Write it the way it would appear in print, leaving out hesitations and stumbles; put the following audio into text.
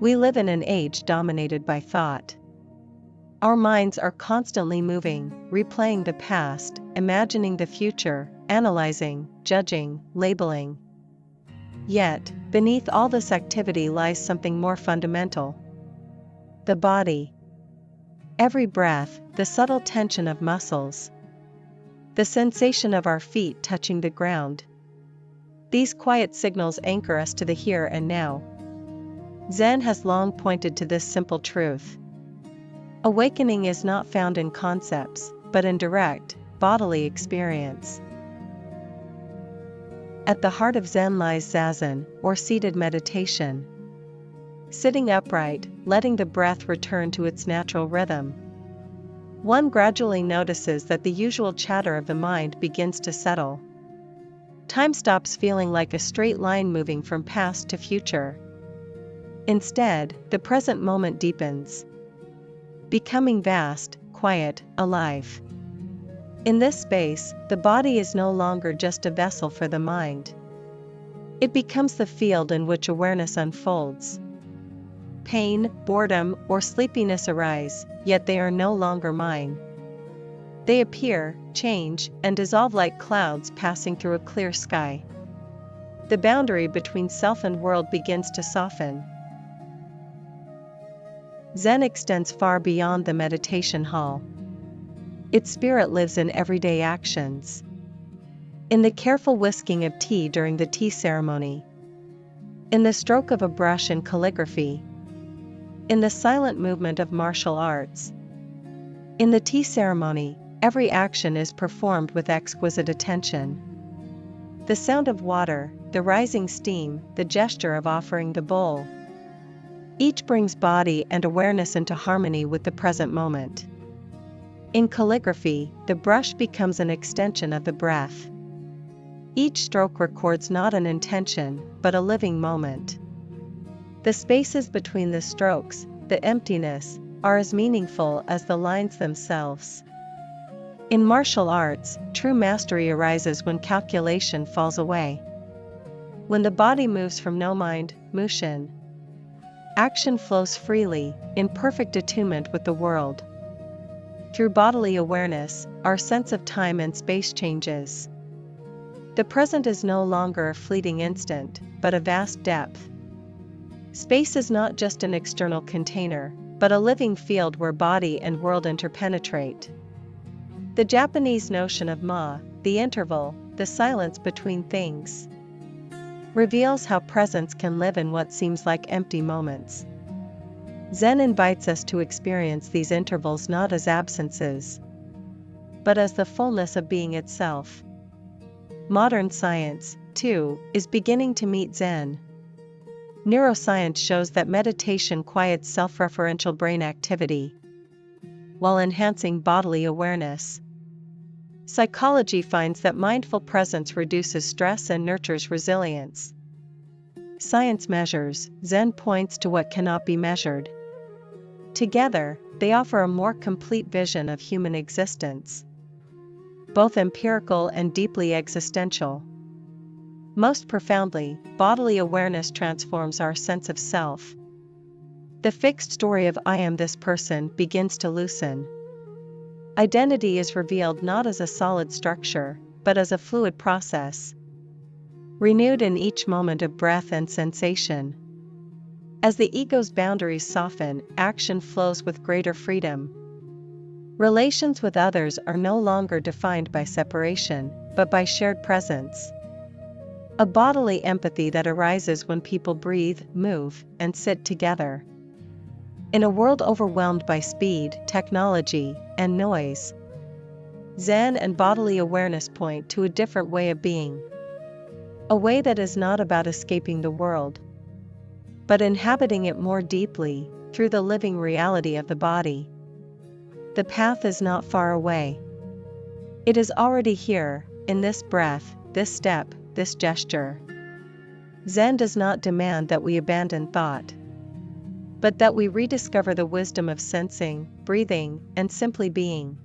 We live in an age dominated by thought. Our minds are constantly moving, replaying the past, imagining the future, analyzing, judging, labeling. Yet, beneath all this activity lies something more fundamental. The body. Every breath, the subtle tension of muscles, the sensation of our feet touching the ground. These quiet signals anchor us to the here and now. Zen has long pointed to this simple truth. Awakening is not found in concepts, but in direct, bodily experience. At the heart of Zen lies zazen, or seated meditation. Sitting upright, letting the breath return to its natural rhythm. One gradually notices that the usual chatter of the mind begins to settle. Time stops feeling like a straight line moving from past to future. Instead, the present moment deepens, becoming vast, quiet, alive. In this space, the body is no longer just a vessel for the mind. It becomes the field in which awareness unfolds. Pain, boredom, or sleepiness arise, yet they are no longer mine. They appear, change, and dissolve like clouds passing through a clear sky. The boundary between self and world begins to soften. Zen extends far beyond the meditation hall. Its spirit lives in everyday actions. In the careful whisking of tea during the tea ceremony. In the stroke of a brush in calligraphy. In the silent movement of martial arts. In the tea ceremony, every action is performed with exquisite attention. The sound of water, the rising steam, the gesture of offering the bowl. Each brings body and awareness into harmony with the present moment. In calligraphy, the brush becomes an extension of the breath. Each stroke records not an intention, but a living moment. The spaces between the strokes, the emptiness, are as meaningful as the lines themselves. In martial arts, true mastery arises when calculation falls away. When the body moves from no mind, mushin. Action flows freely, in perfect attunement with the world. Through bodily awareness, our sense of time and space changes. The present is no longer a fleeting instant, but a vast depth. Space is not just an external container, but a living field where body and world interpenetrate. The Japanese notion of ma, the interval, the silence between things, reveals how presence can live in what seems like empty moments. Zen invites us to experience these intervals not as absences, but as the fullness of being itself. Modern science, too, is beginning to meet Zen. Neuroscience shows that meditation quiets self-referential brain activity, while enhancing bodily awareness. Psychology finds that mindful presence reduces stress and nurtures resilience. Science measures, Zen points to what cannot be measured. Together, they offer a more complete vision of human existence, both empirical and deeply existential. Most profoundly, bodily awareness transforms our sense of self. The fixed story of I am this person begins to loosen. Identity is revealed not as a solid structure, but as a fluid process, renewed in each moment of breath and sensation. As the ego's boundaries soften, action flows with greater freedom. Relations with others are no longer defined by separation, but by shared presence. A bodily empathy that arises when people breathe, move, and sit together. In a world overwhelmed by speed, technology, and noise, Zen and bodily awareness point to a different way of being. A way that is not about escaping the world, but inhabiting it more deeply, through the living reality of the body. The path is not far away. It is already here, in this breath, this step, this gesture. Zen does not demand that we abandon thought, but that we rediscover the wisdom of sensing, breathing, and simply being.